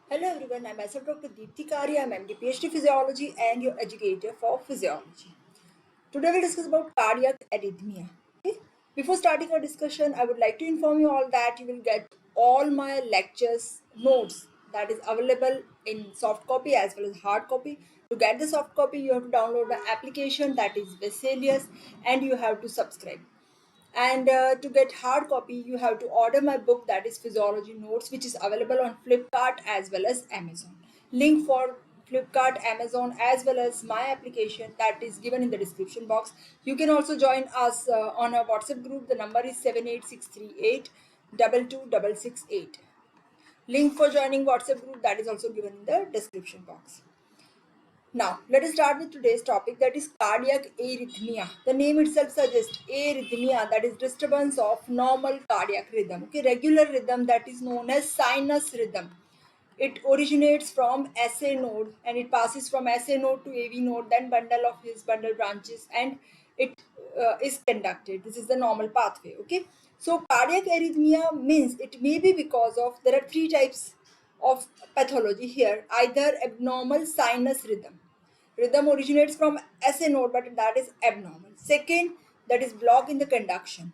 Hello everyone, I'm myself Dr. Deepthi Kari. I'm MD PhD Physiology and your educator for physiology. Today we'll discuss about cardiac arrhythmia. Okay? Before starting our discussion, I would like to inform you all that you will get all my lectures notes that is available in soft copy as well as hard copy. To get the soft copy, you have to download the application that is Vesalius and you have to subscribe. And to get hard copy, you have to order my book that is Physiology Notes, which is available on Flipkart as well as Amazon. Link for Flipkart, Amazon, as well as my application that is given in the description box. You can also join us on our WhatsApp group. The number is 78638 22668. Link for joining WhatsApp group that is also given in the description box. Now, let us start with today's topic that is cardiac arrhythmia. The name itself suggests arrhythmia, that is disturbance of normal cardiac rhythm. Okay, regular rhythm that is known as sinus rhythm. It originates from SA node and it passes from SA node to AV node, then bundle of his bundle branches, and it is conducted. This is the normal pathway. Okay, so cardiac arrhythmia means it may be because of, there are three types of pathology here: either abnormal sinus rhythm. Rhythm originates from SA node, but that is abnormal. Second, that is block in the conduction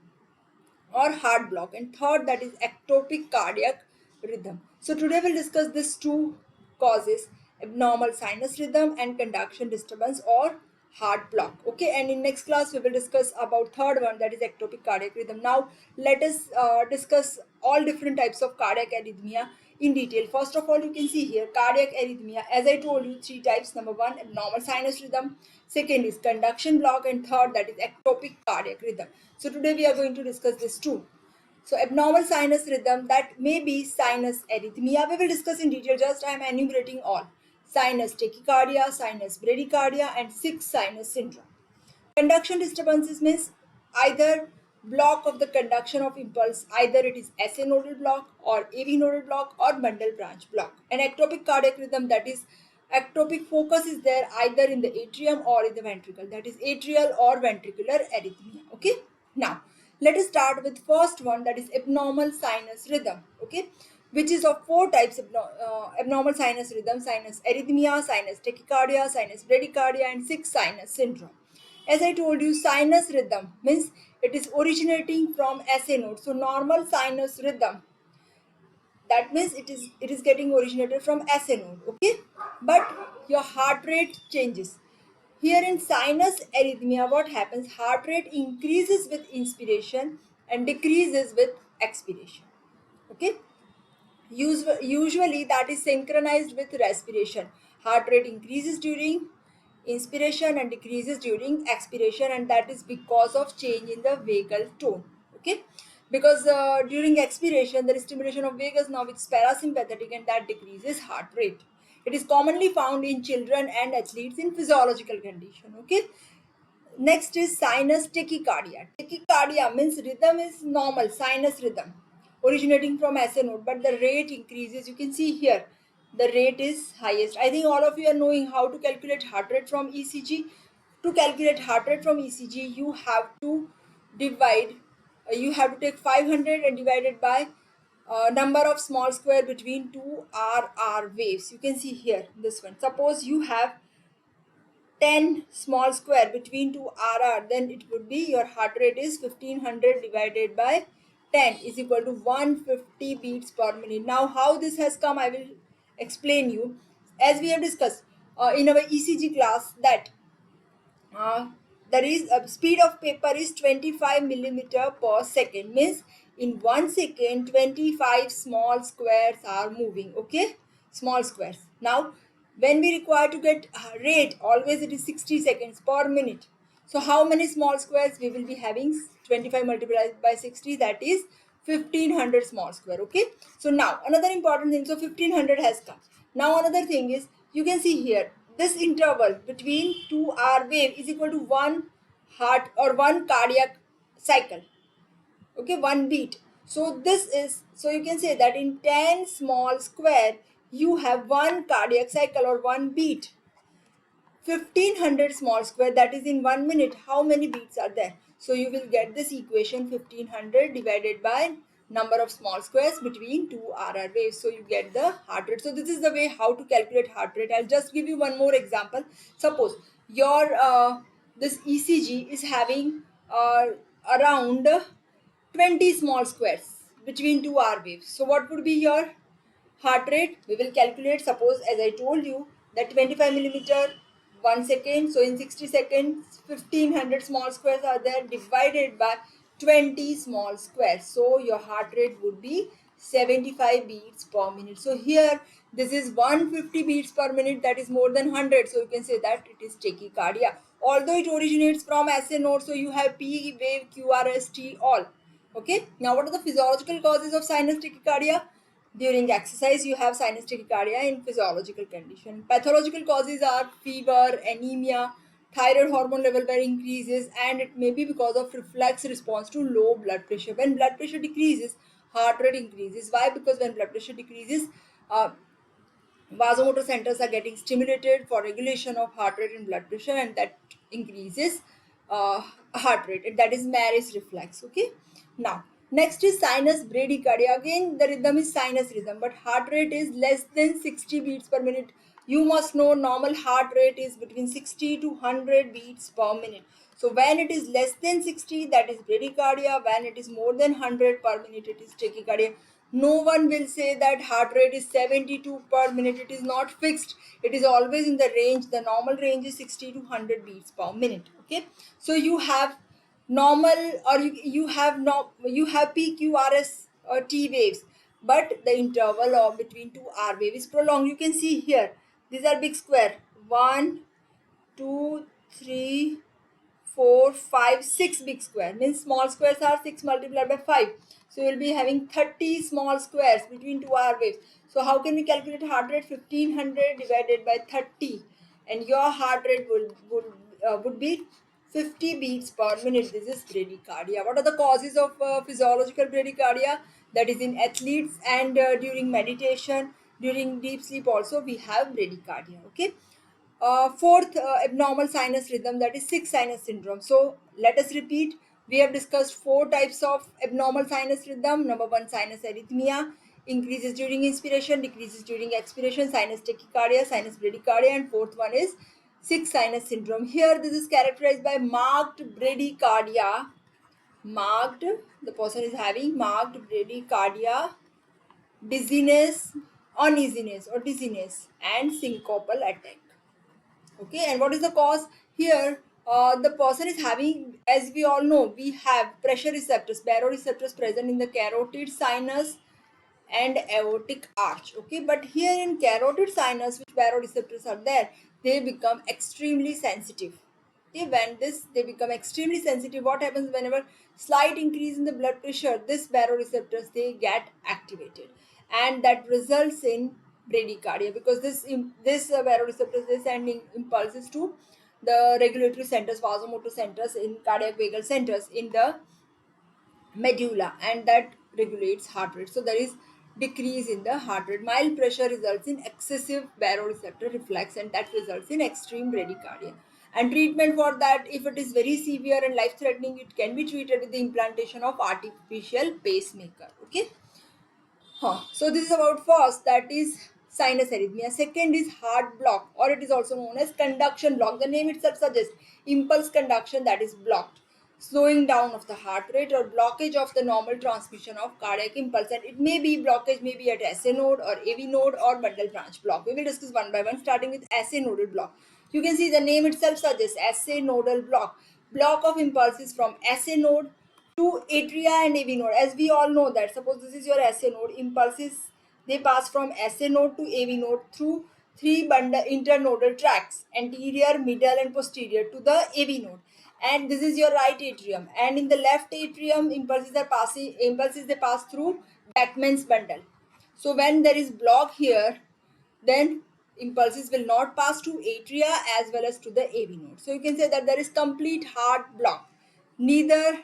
or heart block, and third, that is ectopic cardiac rhythm. So today we'll discuss these two causes: abnormal sinus rhythm and conduction disturbance or heart block. Okay, and in next class we will discuss about third one, that is ectopic cardiac rhythm. Now let us discuss all different types of cardiac arrhythmia in detail. First of all, you can see here cardiac arrhythmia, as I told you, three types. Number one, abnormal sinus rhythm. Second is conduction block, and third, that is ectopic cardiac rhythm. So today we are going to discuss this too. So abnormal sinus rhythm, that may be sinus arrhythmia. We will discuss in detail. Just I am enumerating all: sinus tachycardia, sinus bradycardia, and sixth sinus syndrome. Conduction disturbances means either block of the conduction of impulse, either it is SA nodal block or AV nodal block or bundle branch block. An ectopic cardiac rhythm, that is ectopic focus is there either in the atrium or in the ventricle, that is atrial or ventricular arrhythmia. Okay, now let us start with first one, that is abnormal sinus rhythm. Okay, which is of four types of abnormal sinus rhythm: sinus arrhythmia, sinus tachycardia, sinus bradycardia, and sixth sinus syndrome. As I told you, sinus rhythm means it is originating from SA node. So normal sinus rhythm, that means it is getting originated from SA node. Okay, but your heart rate changes. Here in sinus arrhythmia, what happens? Heart rate increases with inspiration and decreases with expiration. Okay, usually that is synchronized with respiration. Heart rate increases during inspiration and decreases during expiration, and that is because of change in the vagal tone. Okay, because during expiration there is stimulation of vagus nerve, which is parasympathetic, and that decreases heart rate. It is commonly found in children and athletes in physiological condition. Okay, next is sinus tachycardia. Tachycardia means rhythm is normal, sinus rhythm originating from SA node, but the rate increases. You can see here the rate is highest. I think all of you are knowing how to calculate heart rate from ECG. To calculate heart rate from ECG, you have to divide, you have to take 500 and divide it by number of small square between two RR waves. You can see here this one. Suppose you have 10 small square between two RR, then it would be your heart rate is 1500 divided by 10 is equal to 150 beats per minute. Now how this has come, I will explain you. As we have discussed in our ECG class, that uh, there is a speed of paper is 25 millimeter per second, means in 1 second 25 small squares are moving. Okay, small squares. Now when we require to get rate, always it is 60 seconds per minute. So how many small squares we will be having? 25 multiplied by 60, that is 1500 small square. Okay, so now another important thing, so 1500 has come. Now another thing is, you can see here this interval between two R wave is equal to one heart or one cardiac cycle. Okay, one beat. So this is, so you can say that in 10 small square you have one cardiac cycle or one beat. 1500 small square, that is in 1 minute, how many beats are there? So you will get this equation: 1500 divided by number of small squares between two RR waves. So you get the heart rate. So this is the way how to calculate heart rate. I'll just give you one more example. Suppose your this ECG is having around 20 small squares between two R waves. So what would be your heart rate? We will calculate, suppose as I told you, that 25 millimeter 1 second. So in 60 seconds 1500 small squares are there, divided by 20 small squares. So your heart rate would be 75 beats per minute. So here this is 150 beats per minute, that is more than 100. So you can say that it is tachycardia. Although it originates from SA node, so you have P wave, QRST, all. Okay. Now what are the physiological causes of sinus tachycardia? During exercise, you have sinus tachycardia in physiological condition. Pathological causes are fever, anemia, thyroid hormone level where increases, and it may be because of reflex response to low blood pressure. When blood pressure decreases, heart rate increases. Why? Because when blood pressure decreases, uh, vasomotor centers are getting stimulated for regulation of heart rate and blood pressure, and that increases uh, heart rate, and that is Maris reflex. Okay. Now next is sinus bradycardia. Again the rhythm is sinus rhythm, but heart rate is less than 60 beats per minute. You must know normal heart rate is between 60 to 100 beats per minute. So when it is less than 60, that is bradycardia. When it is more than 100 per minute, it is tachycardia. No one will say that heart rate is 72 per minute. It is not fixed. It is always in the range. The normal range is 60 to 100 beats per minute. Okay. So you have normal, or you have no, you have PQRS or T waves, but the interval of between two R wave is prolonged. You can see here. These are big square. 1, 2, 3, 4, 5, 6 big square, means small squares are 6 multiplied by 5. So you will be having 30 small squares between two R waves. So how can we calculate heart rate? 1500 divided by 30, and your heart rate would be 50 beats per minute. This is bradycardia. What are the causes of physiological bradycardia? That is in athletes, and during meditation, during deep sleep also we have bradycardia. Okay. Fourth abnormal sinus rhythm, that is sick sinus syndrome. So let us repeat. We have discussed four types of abnormal sinus rhythm. Number one, sinus arrhythmia, increases during inspiration, decreases during expiration, sinus tachycardia, sinus bradycardia, and fourth one is sick sinus syndrome. Here this is characterized by marked bradycardia. Marked, the person is having marked bradycardia, dizziness, uneasiness or dizziness, and syncopal attack. Okay. And what is the cause? Here the person is having, as we all know, we have pressure receptors, baroreceptors present in the carotid sinus and aortic arch. Okay. But here in carotid sinus, which baroreceptors are there, they become extremely sensitive. Okay. When this they become extremely sensitive, what happens? Whenever slight increase in the blood pressure, this baroreceptors they get activated, and that results in bradycardia, because this baroreceptors they sending impulses to the regulatory centers, vasomotor centers, in cardiac vagal centers in the medulla, and that regulates heart rate. So there is decrease in the heart rate. Mild pressure results in excessive baroreceptor reflex, and that results in extreme bradycardia. And treatment for that, if it is very severe and life threatening, it can be treated with the implantation of artificial pacemaker. Okay. So this is about first, that is sinus arrhythmia. Second is heart block, or it is also known as conduction block. The name itself suggests impulse conduction that is blocked, slowing down of the heart rate or blockage of the normal transmission of cardiac impulse. And it may be blockage may be at SA node or AV node or bundle branch block. We will discuss one by one, starting with SA nodal block. You can see the name itself suggests SA nodal block. Block of impulses from SA node to atria and AV node. As we all know that, suppose this is your SA node, impulses they pass from SA node to AV node through three bundle internodal tracts, anterior, middle, and posterior, to the AV node. And this is your right atrium. And in the left atrium, impulses they pass through Beckman's bundle. So when there is block here, then impulses will not pass to atria as well as to the AV node. So you can say that there is complete heart block. Neither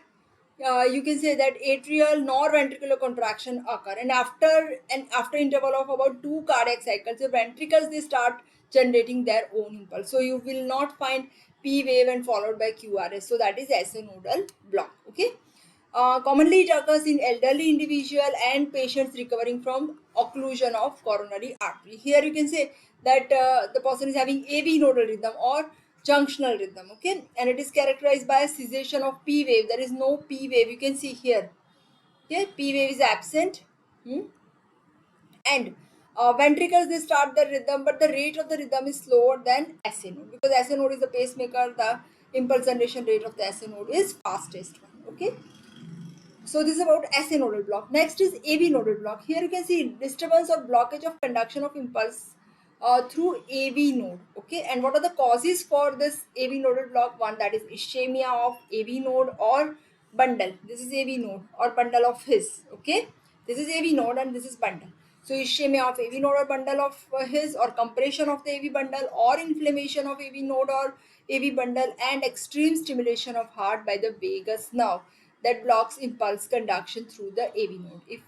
you can say that atrial nor ventricular contraction occur, and after interval of about 2 cardiac cycles, the ventricles they start generating their own impulse. So you will not find P wave and followed by QRS. So that is SA nodal block. Okay. Commonly it occurs in elderly individual and patients recovering from occlusion of coronary artery. Here you can say that the person is having AV nodal rhythm or junctional rhythm, okay, and it is characterized by a cessation of P wave. There is no P wave, you can see here, okay, P wave is absent. And ventricles, they start the rhythm, but the rate of the rhythm is slower than SA node, because SA node is the pacemaker. The impulse generation rate of the SA node is fastest one, okay. So this is about SA nodal block. Next is AV nodal block. Here you can see disturbance or blockage of conduction of impulse through AV node. Okay, and what are the causes for this AV nodal block? One, that is ischemia of AV node or bundle. This is AV node or bundle of his. Okay, this is AV node and this is bundle. So ischemia of AV node or bundle of his, or compression of the AV bundle, or inflammation of AV node or AV bundle, and extreme stimulation of heart by the vagus nerve that blocks impulse conduction through the AV node. If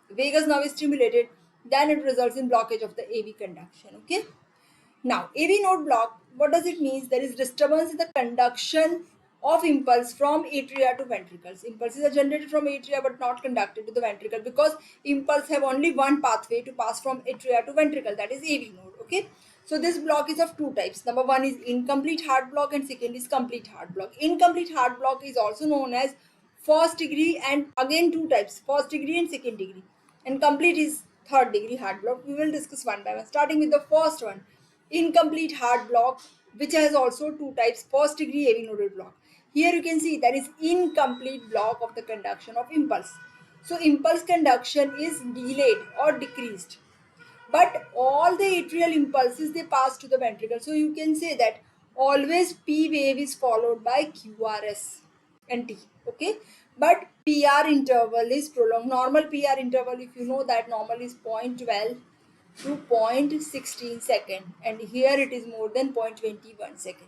vagus nerve is stimulated, then it results in blockage of the AV conduction. Okay. Now, AV node block, what does it mean? There is disturbance in the conduction of impulse from atria to ventricles. Impulses are generated from atria but not conducted to the ventricle, because impulse have only one pathway to pass from atria to ventricle, that is AV node. Okay. So this block is of two types. Number one is incomplete heart block and second is complete heart block. Incomplete heart block is also known as first degree, and again two types, first degree and second degree. And complete is third degree heart block. We will discuss one by one, starting with the first one, incomplete heart block, which has also two types, first degree AV nodal block. Here you can see there is incomplete block of the conduction of impulse. So impulse conduction is delayed or decreased, but all the atrial impulses, they pass to the ventricle. So you can say that always P wave is followed by QRS and T, okay, but PR interval is prolonged. Normal PR interval, if you know that, normal is 0.12 to 0.16 second, and here it is more than 0.21 second.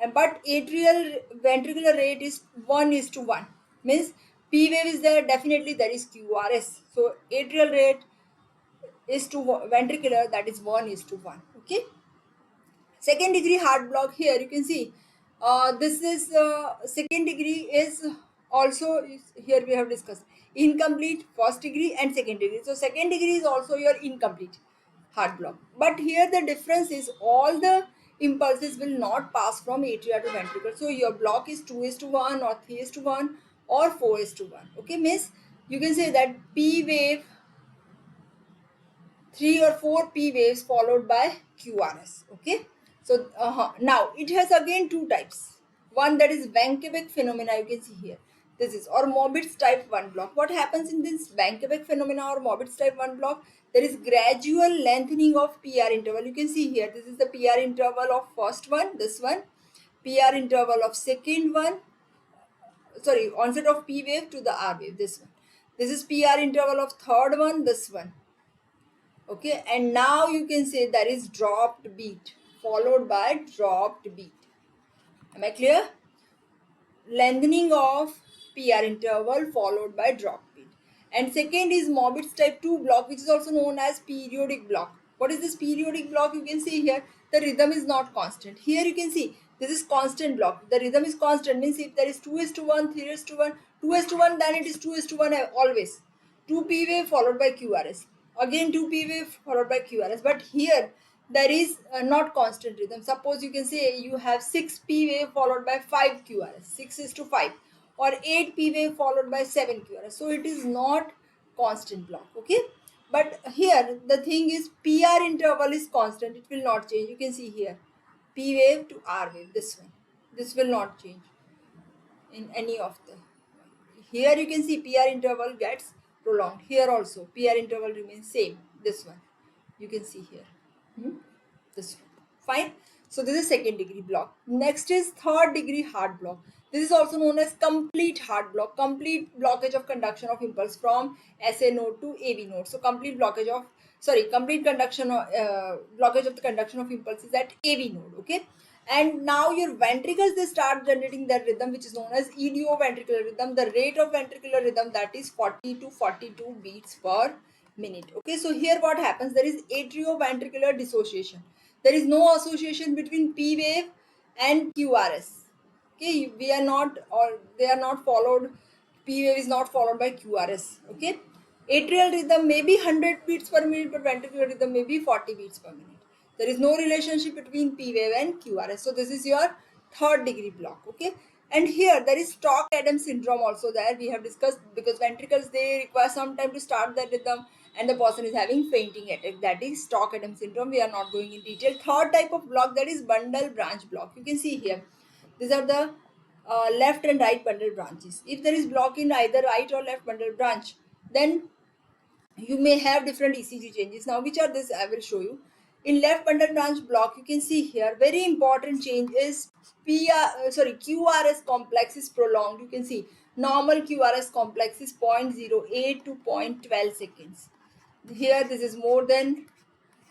And but atrial ventricular rate is 1 is to 1, means P wave is there, definitely there is QRS. So atrial rate is to ventricular, that is 1 is to 1. Okay. Second degree heart block, here you can see this is second degree is also here we have discussed incomplete, first degree and second degree. So second degree is also your incomplete heart block, but here the difference is all the impulses will not pass from atria to ventricle. So your block is 2 is to 1 or 3 is to 1 or 4 is to 1. Okay, miss, you can say that P wave 3 or 4 P waves followed by QRS. Okay. So now it has again two types. One, that is Van phenomena, you can see here. This is, or Morbitz type 1 block. What happens in this Van phenomena or Morbitz type 1 block? There is gradual lengthening of PR interval. You can see here, this is the PR interval of first one, this one. PR interval of second one, sorry, onset of P wave to the R wave, this one. This is PR interval of third one, this one. Okay, and now you can say there is dropped beat followed by dropped beat. Am I clear? Lengthening of PR interval followed by drop beat. And second is Morbitz type 2 block, which is also known as periodic block. What is this periodic block? You can see here the rhythm is not constant. Here you can see this is constant block. The rhythm is constant, means if there is 2 is to 1, 3 is to 1, 2 is to 1, then it is 2 is to 1 always. 2 P wave followed by QRS. Again 2 P wave followed by QRS. But here there is not constant rhythm. Suppose you can say you have 6 P wave followed by 5 QRS, 6 is to 5, or 8 P wave followed by 7 QRS. So it is not constant block. Okay. But here the thing is PR interval is constant. It will not change. You can see here P wave to R wave, this one. This will not change in any of the. Here you can see PR interval gets prolonged. Here also PR interval remains same. This one you can see here. This one. Fine. So this is second degree block. Next is third degree heart block. This is also known as complete heart block. Complete blockage of conduction of impulse from SA node to AV node. So complete blockage of, sorry, complete conduction of blockage of the conduction of impulses at AV node. Okay. And now your ventricles, they start generating their rhythm, which is known as idioventricular rhythm. The rate of ventricular rhythm, that is 40 to 42 beats per minute. Okay, so here what happens, there is atrioventricular dissociation. There is no association between P wave and QRS. Okay, we are not, or they are not followed P wave is not followed by QRS. Okay, atrial rhythm may be 100 beats per minute, but ventricular rhythm may be 40 beats per minute. There is no relationship between P wave and QRS. So this is your third degree block. Okay, and here there is Stock-Adams syndrome also there we have discussed, because ventricles they require some time to start the rhythm and the person is having fainting attack. That is Stock-Adams syndrome. We are not going in detail. Third type of block, that is bundle branch block. You can see here these are the left and right bundle branches. If there is block in either right or left bundle branch, then you may have different ECG changes. Now, which are this? I will show you. In left bundle branch block, you can see here very important change is QRS complex is prolonged. You can see normal QRS complex is 0.08 to 0.12 seconds. Here, this is more than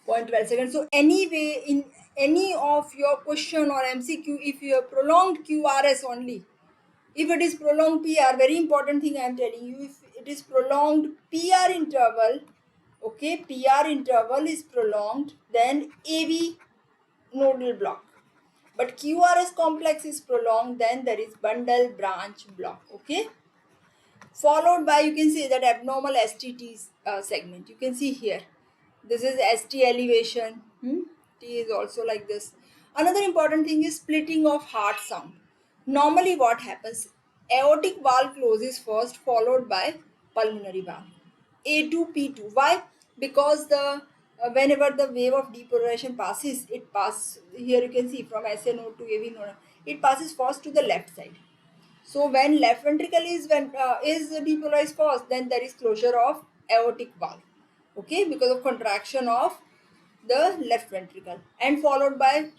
0.12 seconds. So anyway, in any of your question or MCQ, if you have prolonged QRS only, if it is prolonged PR, very important thing I am telling you, if it is prolonged PR interval, okay, PR interval is prolonged, then AV nodal block. But QRS complex is prolonged, then there is bundle branch block, okay. Followed by, you can see that abnormal STT segment. You can see here. This is ST elevation. T is also like this. Another important thing is splitting of heart sound. Normally what happens? Aortic valve closes first, followed by pulmonary valve. A2, P2. Why? Because the whenever the wave of depolarization passes, it passes, here you can see from SA node to AV node, it passes first to the left side. So when left ventricle is depolarized first, then there is closure of aortic valve. Okay, because of contraction of the left ventricle, and followed by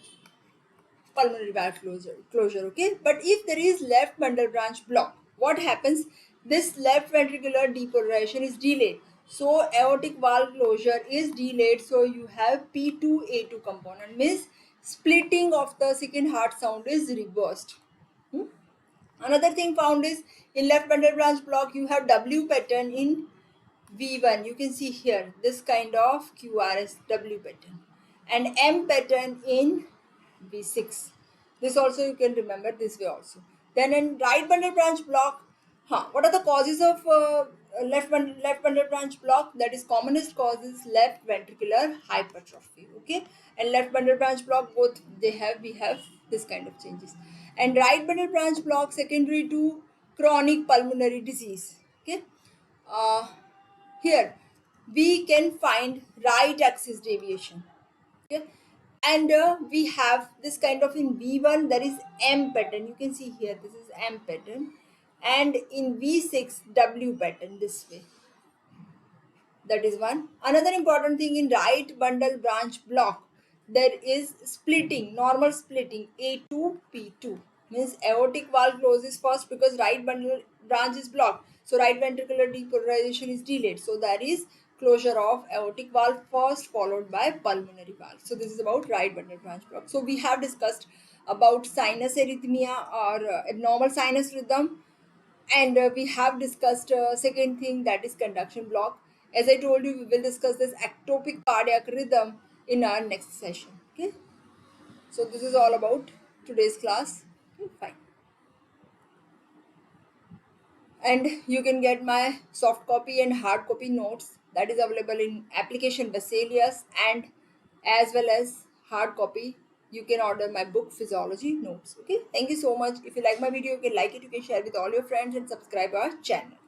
pulmonary valve closure. Okay, but if there is left bundle branch block, what happens? This left ventricular depolarization is delayed. So aortic valve closure is delayed. So you have P2A2 component, means splitting of the second heart sound is reversed. Another thing found is in left bundle branch block, you have W pattern in V1. You can see here this kind of QRS W pattern, and M pattern in V6. This also you can remember this way also. Then in right bundle branch block, what are the causes of left bundle branch block? That is commonest cause is left ventricular hypertrophy. Okay, and left bundle branch block, both we have this kind of changes, and right bundle branch block secondary to chronic pulmonary disease. Okay, uh, here we can find right axis deviation. Okay, and we have this kind of in V1 there is M pattern. You can see here this is M pattern, and in V6 W pattern this way. That is one. Another important thing in right bundle branch block, there is splitting, normal splitting A2 P2, means aortic valve closes first because right bundle branch is blocked. So right ventricular depolarization is delayed. So there is closure of aortic valve first, followed by pulmonary valve. So this is about right bundle branch block. So we have discussed about sinus arrhythmia or abnormal sinus rhythm, and we have discussed second thing, that is conduction block. As I told you, we will discuss this ectopic cardiac rhythm in our next session. Okay, so this is all about today's class. Okay, fine. And you can get my soft copy and hard copy notes, that is available in application Vesalius, and as well as hard copy you can order my book Physiology Notes. Okay, thank you so much. If you like my video, you can like it, you can share with all your friends, and subscribe our channel.